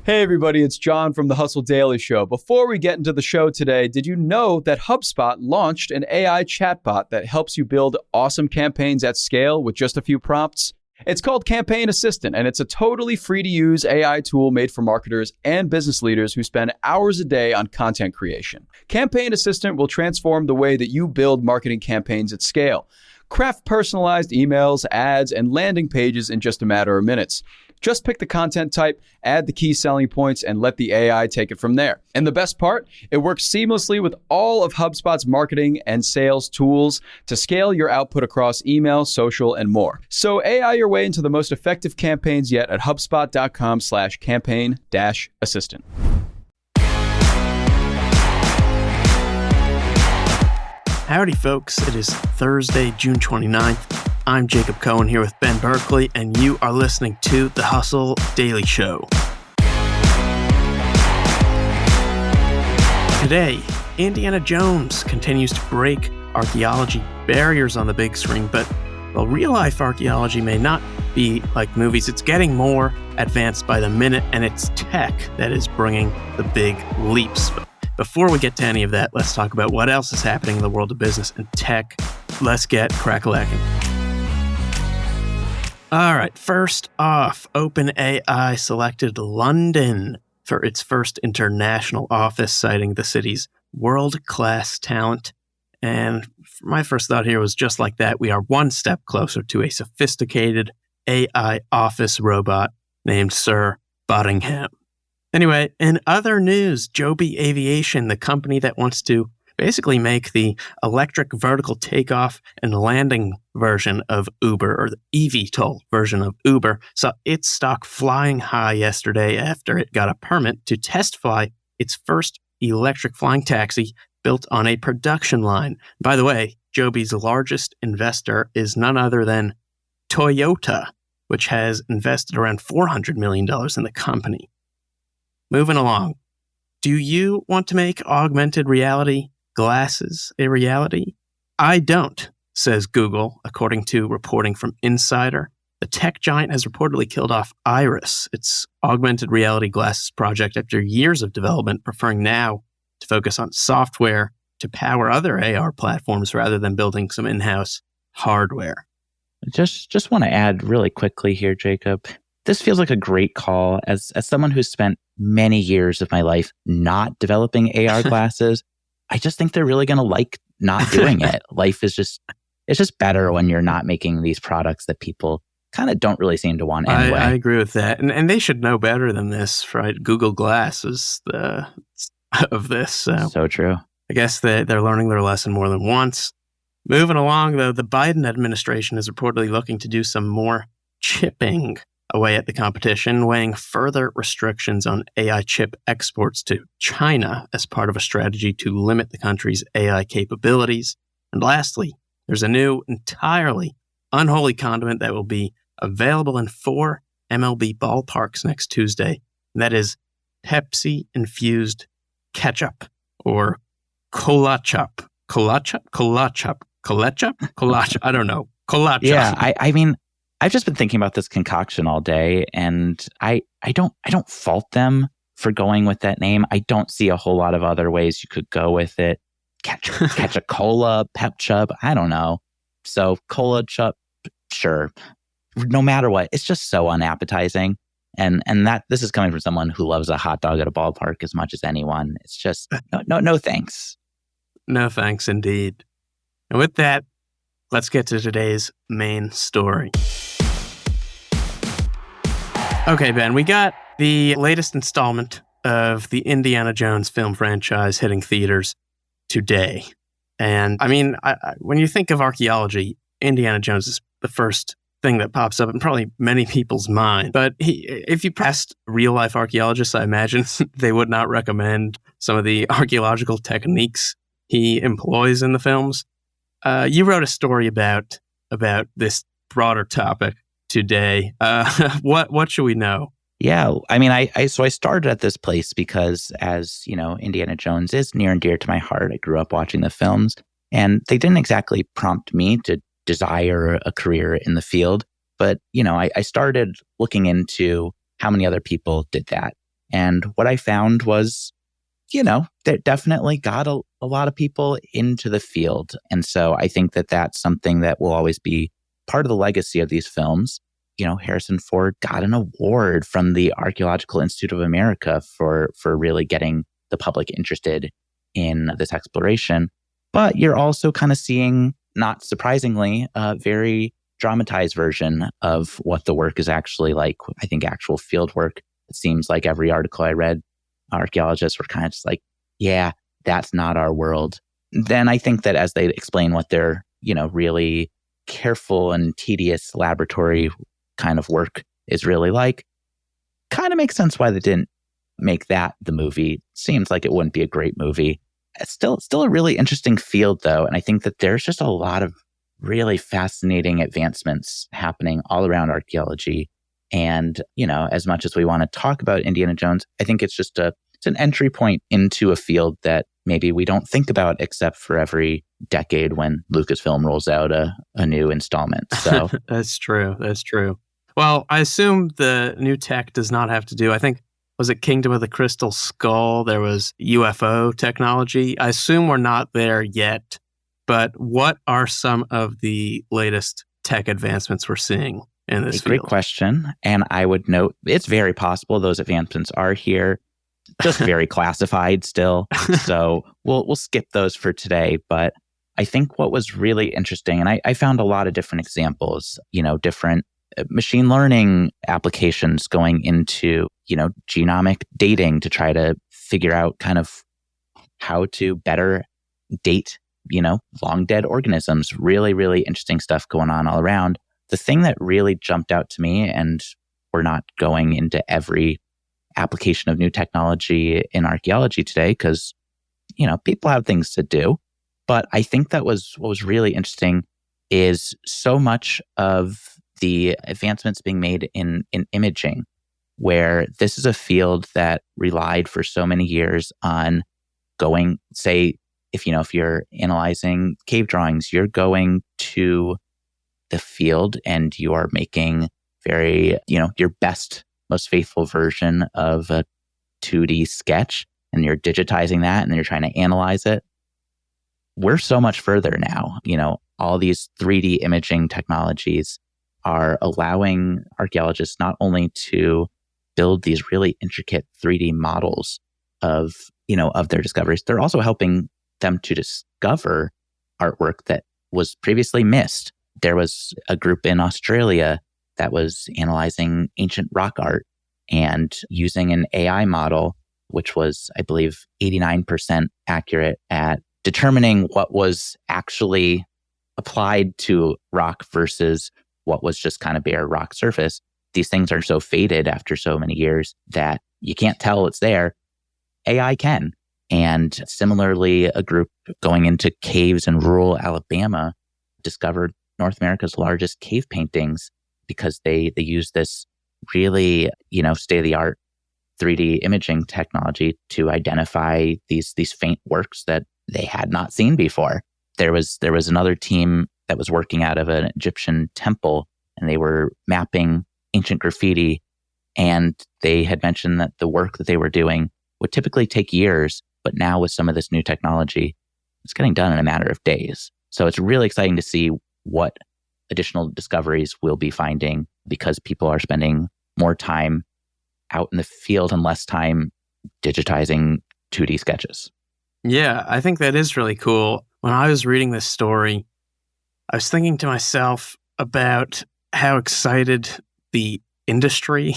Hey everybody, it's John from the Hustle Daily Show. Before we get into the show today, did you know that HubSpot launched an AI chatbot that helps you build awesome campaigns at scale with just a few prompts? It's called Campaign Assistant, and it's a totally free-to-use AI tool made for marketers and business leaders who spend hours a day on content creation. Campaign Assistant will transform the way that you build marketing campaigns at scale. Craft personalized emails, ads, and landing pages in just a matter of minutes. Just pick the content type, add the key selling points, and let the AI take it from there. And the best part, it works seamlessly with all of HubSpot's marketing and sales tools to scale your output across email, social, and more. So AI your way into the most effective campaigns yet at HubSpot.com/campaign-assistant. Howdy, folks. It is Thursday, June 29th. I'm Jacob Cohen here with Ben Berkley, and you are listening to The Hustle Daily Show. Today, Indiana Jones continues to break archaeology barriers on the big screen, but while real-life archaeology may not be like movies, it's getting more advanced by the minute, and it's tech that is bringing the big leaps. But before we get to any of that, let's talk about what else is happening in the world of business and tech. Let's get crack-a-lacking. All right, first off, OpenAI selected London for its first international office, citing the city's world-class talent. And my first thought here was just like that, we are one step closer to a sophisticated AI office robot named Sir Bottingham. Anyway, in other news, Joby Aviation, the company that wants to basically make the electric vertical takeoff and landing version of Uber, or the eVTOL version of Uber, saw its stock flying high yesterday after it got a permit to test fly its first electric flying taxi built on a production line. By the way, Joby's largest investor is none other than Toyota, which has invested around $400 million in the company. Moving along. Do you want to make augmented reality glasses a reality? I don't, says Google, according to reporting from Insider. The tech giant has reportedly killed off Iris, its augmented reality glasses project, after years of development, preferring now to focus on software to power other AR platforms rather than building some in-house hardware. Just want to add really quickly here, Jacob. This feels like a great call. As someone who's spent many years of my life not developing AR glasses, I just think they're really going to like not doing it. Life is it's just better when you're not making these products that people kind of don't really seem to want anyway. I agree with that. And they should know better than this, right? Google Glass was of this. So true. I guess they're learning their lesson more than once. Moving along, though, the Biden administration is reportedly looking to do some more chipping away at the competition, weighing further restrictions on AI chip exports to China as part of a strategy to limit the country's AI capabilities. And lastly, there's a new, entirely unholy condiment that will be available in 4 MLB ballparks next Tuesday, and that is Pepsi-infused ketchup, or ketchup. I don't know. Ketchup. Yeah, I mean, I've just been thinking about this concoction all day, and I don't fault them for going with that name. I don't see a whole lot of other ways you could go with it. Ketchup cola, pep chub, I don't know. So cola chup, sure. No matter what, it's just so unappetizing. And that this is coming from someone who loves a hot dog at a ballpark as much as anyone. It's just no thanks. No thanks indeed. And with that, let's get to today's main story. Okay, Ben, we got the latest installment of the Indiana Jones film franchise hitting theaters today. And I mean, when you think of archaeology, Indiana Jones is the first thing that pops up in probably many people's mind. But if you asked real-life archaeologists, I imagine they would not recommend some of the archaeological techniques he employs in the films. You wrote a story about this broader topic today. What should we know? Yeah, I mean, I started at this place because, as you know, Indiana Jones is near and dear to my heart. I grew up watching the films, and they didn't exactly prompt me to desire a career in the field. But, you know, I started looking into how many other people did that. And what I found was, that definitely got a lot of people into the field. And so I think that that's something that will always be part of the legacy of these films. Harrison Ford got an award from the Archaeological Institute of America for really getting the public interested in this exploration. But you're also kind of seeing, not surprisingly, a very dramatized version of what the work is actually like. I think actual field work, it seems like every article I read, archaeologists were kind of just like, yeah, that's not our world. Then I think that as they explain what their, really careful and tedious laboratory kind of work is really like, kind of makes sense why they didn't make that the movie. Seems like it wouldn't be a great movie. It's still a really interesting field, though. And I think that there's just a lot of really fascinating advancements happening all around archaeology. And, as much as we want to talk about Indiana Jones, I think it's just it's an entry point into a field that maybe we don't think about except for every decade when Lucasfilm rolls out a new installment. So That's true. Well, I assume the new tech does not have to do, I think, was it Kingdom of the Crystal Skull? There was UFO technology. I assume we're not there yet, but what are some of the latest tech advancements we're seeing in this field? Great question. And I would note it's very possible those advancements are here, just very classified still. So we'll skip those for today. But I think what was really interesting, and I found a lot of different examples, different machine learning applications going into, genomic dating to try to figure out kind of how to better date, long dead organisms. Really, really interesting stuff going on all around. The thing that really jumped out to me, and we're not going into every application of new technology in archaeology today because, people have things to do. But I think that what was really interesting is so much of the advancements being made in imaging, where this is a field that relied for so many years on going, say, if you're analyzing cave drawings, you're going to the field and you are making very, your best, most faithful version of a 2D sketch, and you're digitizing that and then you're trying to analyze it. We're so much further now. All these 3D imaging technologies are allowing archaeologists not only to build these really intricate 3D models of their discoveries, they're also helping them to discover artwork that was previously missed. There was a group in Australia that was analyzing ancient rock art and using an AI model, which was, I believe, 89% accurate at determining what was actually applied to rock versus what was just kind of bare rock surface. These things are so faded after so many years that you can't tell it's there. AI can. And similarly, a group going into caves in rural Alabama discovered North America's largest cave paintings because they use this really, state-of-the-art 3D imaging technology to identify these faint works that they had not seen before. There was another team that was working out of an Egyptian temple, and they were mapping ancient graffiti, and they had mentioned that the work that they were doing would typically take years, but now with some of this new technology, it's getting done in a matter of days. So it's really exciting to see what additional discoveries we'll be finding because people are spending more time out in the field and less time digitizing 2D sketches. Yeah, I think that is really cool. When I was reading this story, I was thinking to myself about how excited the industry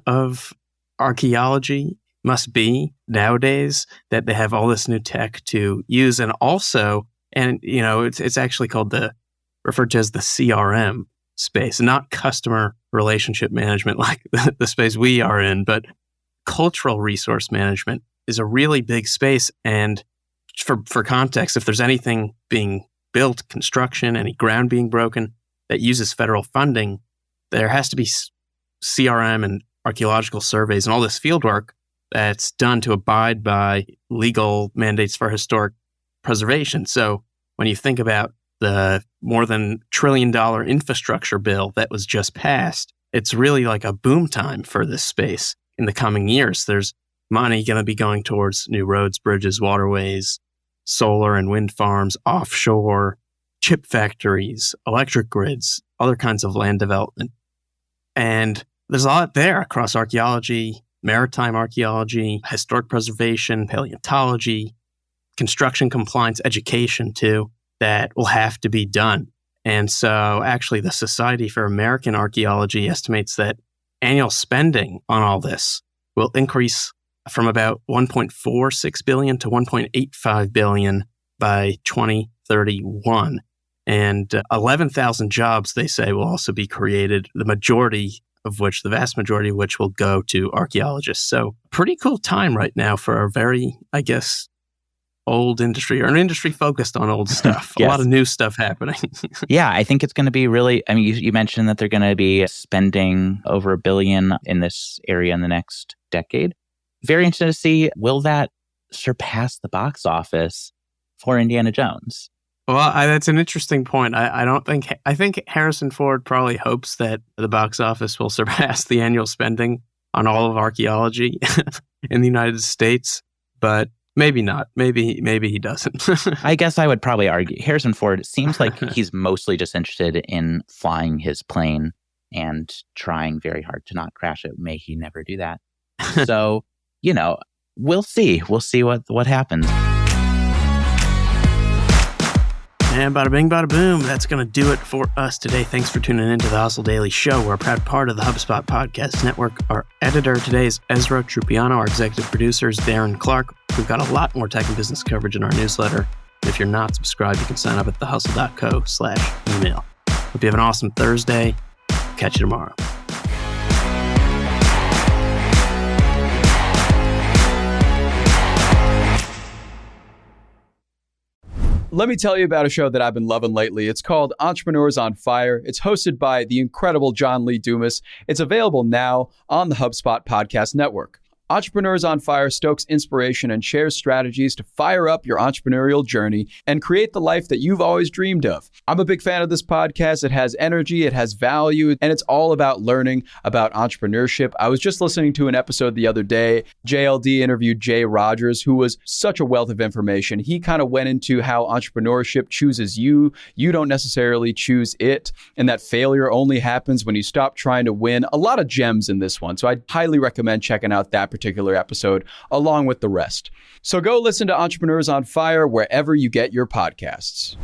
of archaeology must be nowadays that they have all this new tech to use. And also, it's actually referred to as the CRM space, not customer relationship management like the space we are in, but cultural resource management is a really big space. And for context, if there's anything being built, construction, any ground being broken that uses federal funding, there has to be CRM and archaeological surveys and all this field work that's done to abide by legal mandates for historic preservation. So when you think about the more than $1 trillion infrastructure bill that was just passed, it's really like a boom time for this space. in the coming years. There's money going to be going towards new roads, bridges, waterways, solar and wind farms, offshore, chip factories, electric grids, other kinds of land development. And there's a lot there across archaeology, maritime archaeology, historic preservation, paleontology, construction compliance, education too, that will have to be done. And so actually the Society for American Archaeology estimates that annual spending on all this will increase from about $1.46 billion to $1.85 billion by 2031. And 11,000 jobs, they say, will also be created, the vast majority of which will go to archaeologists. So pretty cool time right now for a very, I guess, old industry, or an industry focused on old stuff. Yes. A lot of new stuff happening. Yeah, I think it's going to be really, I mean, you mentioned that they're going to be spending over $1 billion in this area in the next decade. Very interested to see, will that surpass the box office for Indiana Jones? Well, that's an interesting point. I think Harrison Ford probably hopes that the box office will surpass the annual spending on all of archaeology in the United States, but maybe not. Maybe he doesn't. I guess I would probably argue Harrison Ford, it seems like he's mostly just interested in flying his plane and trying very hard to not crash it. May he never do that. So, we'll see. We'll see what happens. And bada bing, bada boom. That's going to do it for us today. Thanks for tuning in to the Hustle Daily Show. We're a proud part of the HubSpot Podcast Network. Our editor today is Ezra Trupiano. Our executive producer is Darren Clarke. We've got a lot more tech and business coverage in our newsletter. If you're not subscribed, you can sign up at thehustle.co/email. Hope you have an awesome Thursday. Catch you tomorrow. Let me tell you about a show that I've been loving lately. It's called Entrepreneurs on Fire. It's hosted by the incredible John Lee Dumas. It's available now on the HubSpot Podcast Network. Entrepreneurs on Fire stokes inspiration and shares strategies to fire up your entrepreneurial journey and create the life that you've always dreamed of. I'm a big fan of this podcast. It has energy, it has value, and it's all about learning about entrepreneurship. I was just listening to an episode the other day. JLD interviewed Jay Rogers, who was such a wealth of information. He kind of went into how entrepreneurship chooses you. You don't necessarily choose it, and that failure only happens when you stop trying to win. A lot of gems in this one, so I'd highly recommend checking out that particular episode along with the rest. So go listen to Entrepreneurs on Fire wherever you get your podcasts.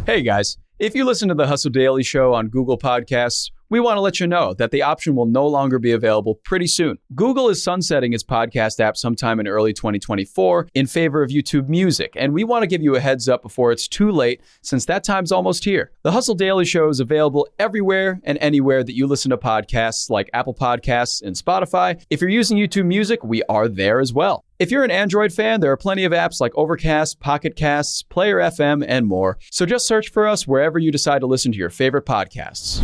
Hey guys, if you listen to the Hustle Daily Show on Google Podcasts, we want to let you know that the option will no longer be available pretty soon. Google is sunsetting its podcast app sometime in early 2024 in favor of YouTube Music, and we want to give you a heads up before it's too late, since that time's almost here. The Hustle Daily Show is available everywhere and anywhere that you listen to podcasts, like Apple Podcasts and Spotify. If you're using YouTube Music, we are there as well. If you're an Android fan, there are plenty of apps like Overcast, Pocket Casts, Player FM, and more. So just search for us wherever you decide to listen to your favorite podcasts.